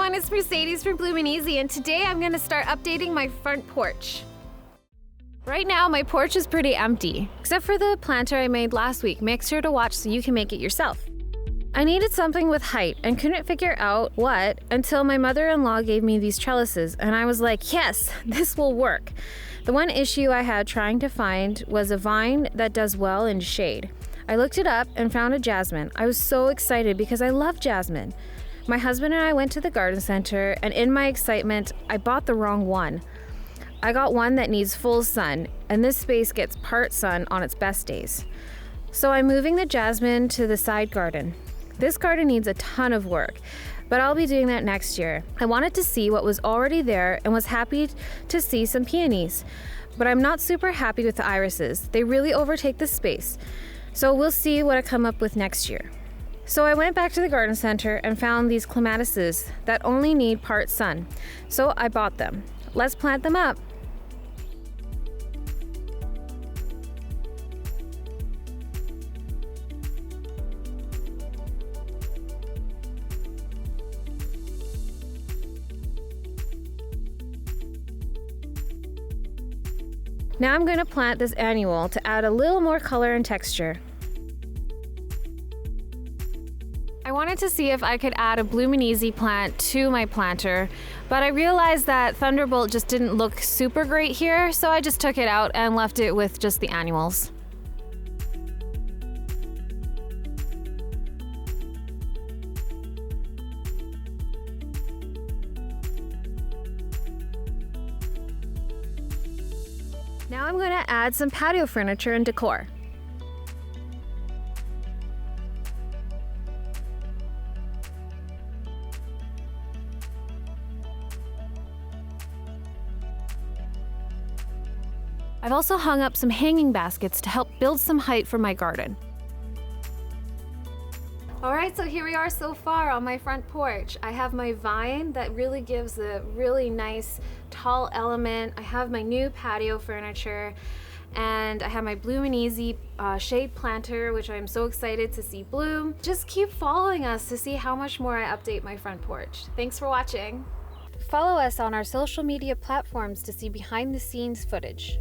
everyone, it's Mercedes from Bloomin, and today I'm going to start updating my front porch. Right now my porch is pretty empty, except for the planter I made last week. Make sure to watch so you can make it yourself. I needed something with height and couldn't figure out what until my mother-in-law gave me these trellises, and I was like, yes, this will work. The one issue I had trying to find was a vine that does well in shade. I looked it up and found a jasmine. I was so excited because I love jasmine. My husband and I went to the garden center, and in my excitement, I bought the wrong one. I got one that needs full sun, and this space gets part sun on its best days. So I'm moving the jasmine to the side garden. This garden needs a ton of work, but I'll be doing that next year. I wanted to see what was already there and was happy to see some peonies, but I'm not super happy with the irises. They really overtake the space. So we'll see what I come up with next year. So I went back to the garden center and found these clematises that only need part sun. So I bought them. Let's plant them up. Now I'm going to plant this annual to add a little more color and texture. I wanted to see if I could add a Bloomin plant to my planter, but I realized that Thunderbolt just didn't look super great here, so I just took it out and left it with just the annuals. Now I'm going to add some patio furniture and decor. I've also hung up some hanging baskets to help build some height for my garden. Alright, so here we are so far on my front porch. I have my vine that really gives a really nice tall element. I have my new patio furniture, and I have my Bloomin shade planter, which I'm so excited to see bloom. Just keep following us to see how much more I update my front porch. Thanks for watching. Follow us on our social media platforms to see behind the scenes footage.